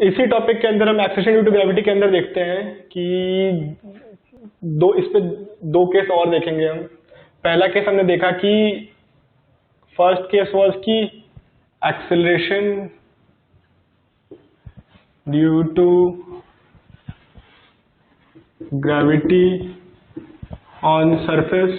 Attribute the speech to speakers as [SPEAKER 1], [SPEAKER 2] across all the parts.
[SPEAKER 1] इसी टॉपिक के अंदर हम एक्सेलरेशन ड्यू टू ग्रेविटी के अंदर देखते हैं कि इस पे दो केस और देखेंगे हम। पहला केस हमने देखा कि फर्स्ट केस वाज कि acceleration due to gravity on surface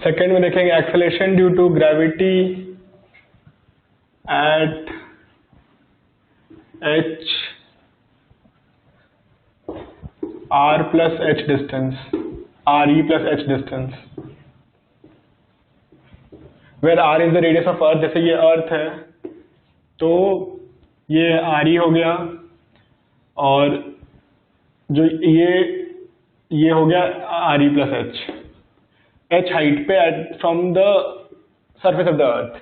[SPEAKER 1] second में देखेंगे acceleration due to gravity at h r plus h distance, re plus h distance, where r is the radius of earth। जैसे ये अर्थ है तो ये re हो गया और जो ये हो गया re plus h हाइट पे from the surface of the earth.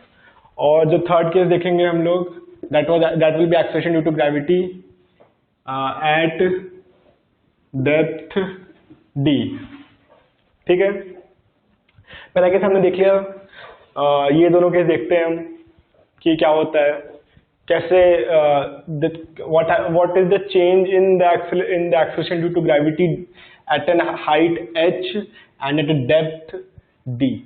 [SPEAKER 1] और जो थर्ड केस देखेंगे हम लोग that will be acceleration due to gravity at depth d। ठीक है, पहला केस हमने देख लिया। ये दोनों केस देखते हैं हम कि क्या होता है, कैसे what is the change in the acceleration due to gravity at a height h and at a depth d।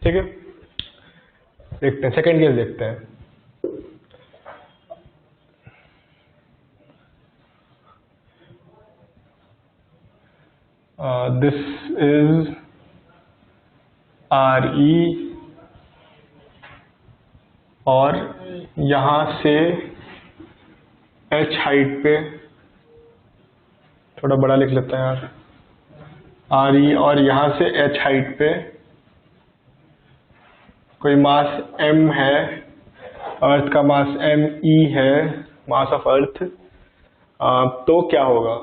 [SPEAKER 1] ठीक है, देखते हैं सेकंड केस देखते हैं। दिस इज RE और यहां से h हाइट पे, थोड़ा बड़ा लिख लेते हैं यार, RE और यहां से h हाइट पे कोई मास m है, अर्थ का मास me है, मास ऑफ अर्थ। तो क्या होगा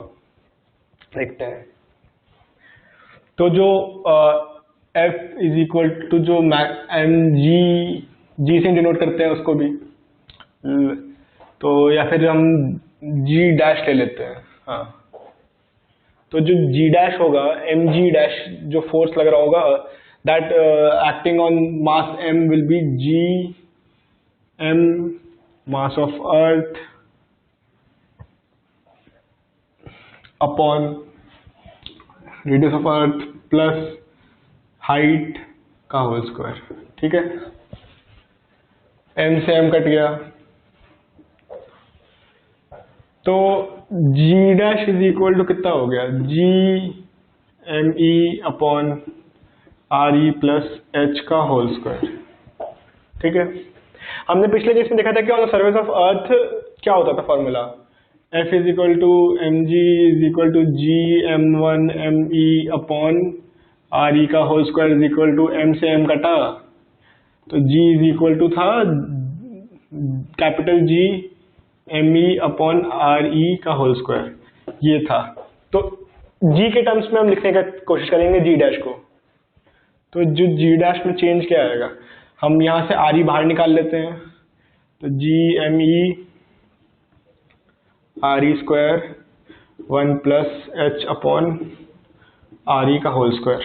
[SPEAKER 1] देखते हैं। तो जो F इज इक्वल टू जो g से डिनोट करते हैं उसको भी, तो या फिर हम g डैश ले लेते हैं। हाँ, तो जो g डैश होगा, mg डैश जो फोर्स लग रहा होगा, that acting on mass m will be g m mass of earth upon radius of earth plus height का होल स्क्वायर। ठीक है, m से m कट गया तो g dash is equal to कितना हो गया, g m e upon RE plus h का होल स्क्वायर। ठीक है, हमने पिछले केस में देखा था कि on the surface of earth क्या होता था formula, F is equal to mg is equal to g m1 me upon RE का whole square is equal to m से m कटा तो g इज इक्वल टू था capital G me upon RE का whole square, ये था। तो g के टर्म्स में हम लिखने का कोशिश करेंगे g डैश को। तो जो g डैश में चेंज क्या आएगा, हम यहाँ से RE बाहर निकाल लेते हैं, तो g me RE square 1 plus h upon RE का होल स्क्वायर।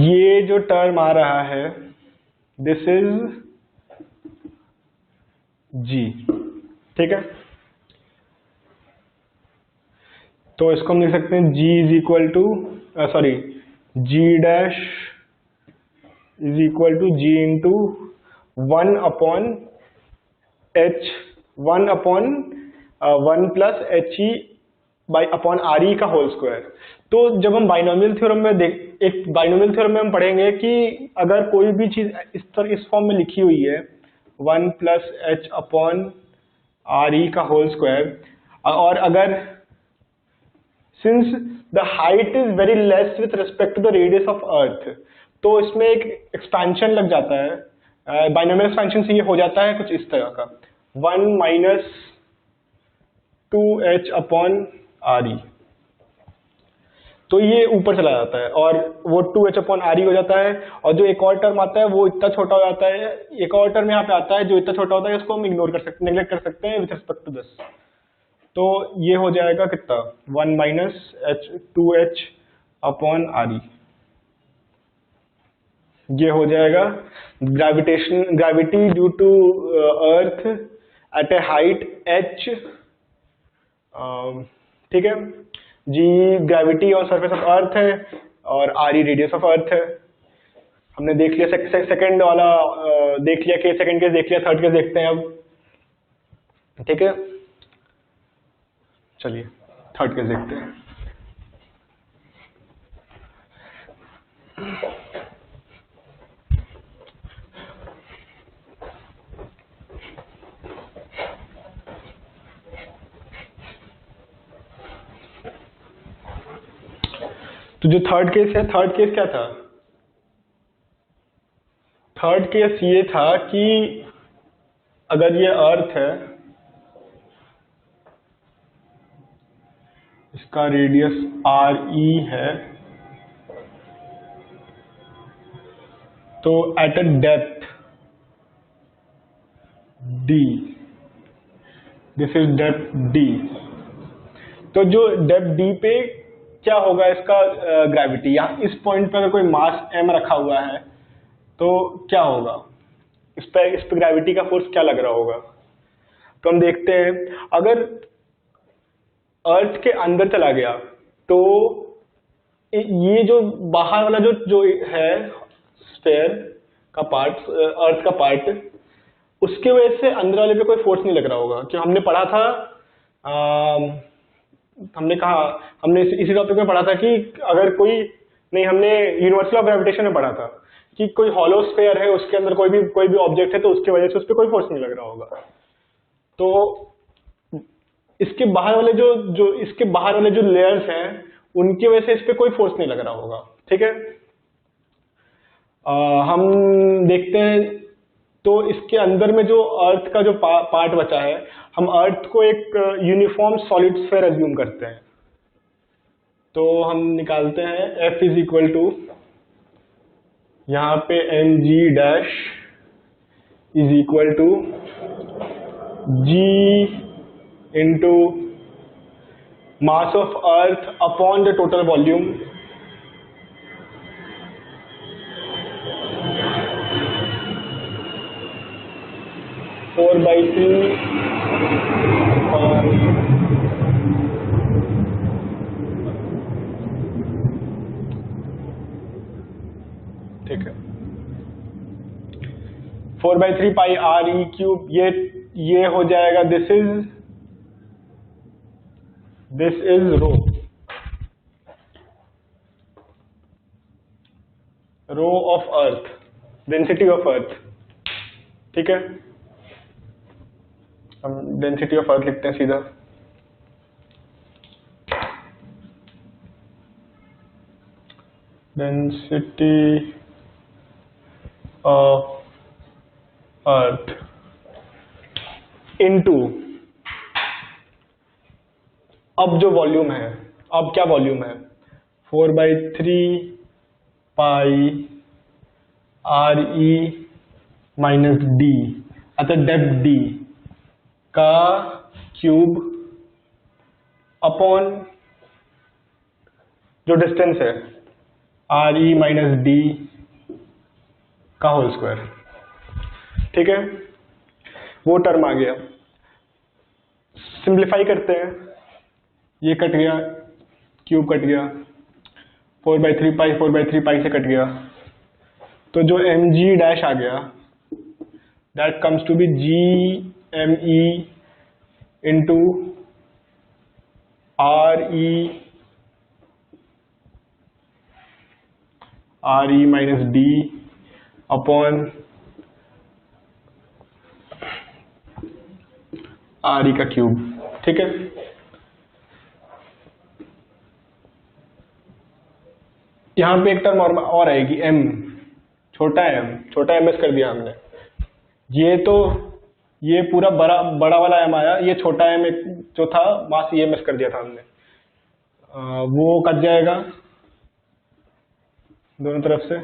[SPEAKER 1] ये जो टर्म आ रहा है दिस इज g। ठीक है, तो इसको हम लिख सकते हैं g is equal to g dash is equal to g into 1 upon h 1 plus h e by upon RE का होल स्क्वायर। तो जब हम बाइनोमियल थ्योरम में एक बाइनोमियल थ्योरम में हम पढ़ेंगे कि अगर कोई भी चीज इस फॉर्म में लिखी हुई है 1 प्लस h अपॉन RE का होल स्क्वायर, और अगर since the height is very less with respect to the radius of earth, तो इसमें एक एक्सपेंशन लग जाता है, बाइनोमियल एक्सपेंशन से ये हो जाता है कुछ इस तरह का 1 माइनस 2h अपॉन RE। तो ये ऊपर चला जाता है और वो 2h अपॉन आर ई हो जाता है। और जो एक और टर्म आता है वो इतना छोटा हो जाता है, एक और टर्म यहाँ पे आता है जो इतना छोटा होता है, उसको हम इग्नोर कर सकते, नेग्लेक्ट कर सकते हैं विथ रिस्पेक्ट टू दिस। तो ये हो जाएगा कितना, 1 minus two H upon R E. ये हो जाएगा gravity due to earth at a height h, ठीक है। G gravity on surface of earth है और R E radius of earth है। हमने देख लिया सेकंड वाला देख लिया, केस सेकंड केस देख लिया, थर्ड केस देखते हैं अब, ठीक है। चलिए थर्ड केस देखते हैं। तो जो थर्ड केस है, थर्ड केस क्या था? थर्ड केस ये था कि अगर ये अर्थ है, इसका रेडियस आर ई है, तो at a depth D, this is depth D, तो जो डेप्थ डी पे क्या होगा इसका ग्रेविटी, या इस पॉइंट पे अगर कोई मास m रखा हुआ है तो क्या होगा, इस पे ग्रेविटी का फोर्स क्या लग रहा होगा। तो हम देखते हैं, अगर अर्थ के अंदर चला गया तो ये जो बाहर वाला जो है स्फीयर का पार्ट, अर्थ का पार्ट, उसके वजह से अंदर वाले पे कोई फोर्स नहीं लग रहा होगा। कि हमने पढ़ा था, हमने इसी टॉपिक में पढ़ा था कि अगर कोई, नहीं हमने यूनिवर्सल ऑफ ग्रेविटेशन में पढ़ा था कि कोई हॉलो स्फीयर है, उसके अंदर कोई भी ऑब्जेक्ट है, तो उसके वजह से उस पर कोई फोर्स नहीं लग रहा होगा। तो इसके बाहर वाले इसके बाहर वाले जो लेयर्स हैं उनकी वजह से इस पे कोई फोर्स नहीं लग रहा होगा, ठीक है। हम देखते हैं, तो इसके अंदर में जो अर्थ का जो पार्ट बचा है, हम अर्थ को एक यूनिफॉर्म सॉलिड स्फीयर अज्यूम करते हैं। तो हम निकालते हैं F इज इक्वल टू, यहाँ पे mg dash is equal to g into mass of earth upon the total volume, four by three, ठीक है, 4/3 पाई आर ई क्यूब। ये हो जाएगा, this is rho of earth, density of earth, ठीक है। हम डेंसिटी ऑफ अर्थ लिखते हैं सीधा, डेंसिटी ऑफ अर्थ इनटू, अब जो वॉल्यूम है, अब क्या वॉल्यूम है, 4/3 पाई आर ई माइनस डी, अतः डेप्थ डी का क्यूब अपॉन जो डिस्टेंस है आर ई माइनस डी का होल स्क्वायर, ठीक है। वो टर्म आ गया, सिंप्लीफाई करते हैं, ये कट गया, क्यूब कट गया, 4/3 पाई 4/3 पाई से कट गया, तो जो mg डैश आ गया, that comes to be gme into re minus D upon re का क्यूब, ठीक है। यहां पे एक टर्म और आएगी m, छोटा m एस कर दिया हमने। ये पूरा बड़ा वाला m आया, ये छोटा m जो था मास ई एम एस कर दिया था हमने। वो कट जाएगा दोनों तरफ से,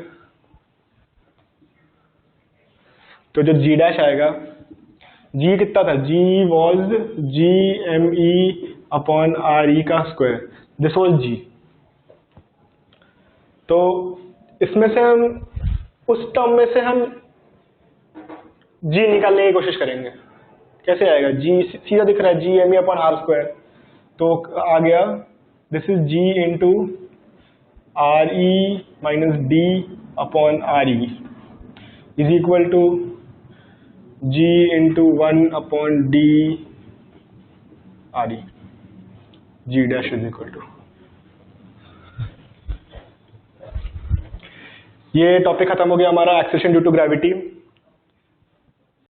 [SPEAKER 1] तो जो जी डैश आएगा, जी कितना था, G was G M E upon R E का स्क्वायर, दिस वॉज जी। तो इसमें से हम उस टर्म में से हम जी निकालने की कोशिश करेंगे। कैसे आएगा, जी सीधा दिख रहा है, G M E upon R square, तो आ गया this is G into R E minus D upon R E is equal to G into 1 upon D R E, G dash is equal to. ये topic खत्म हो गया हमारा acceleration due to gravity.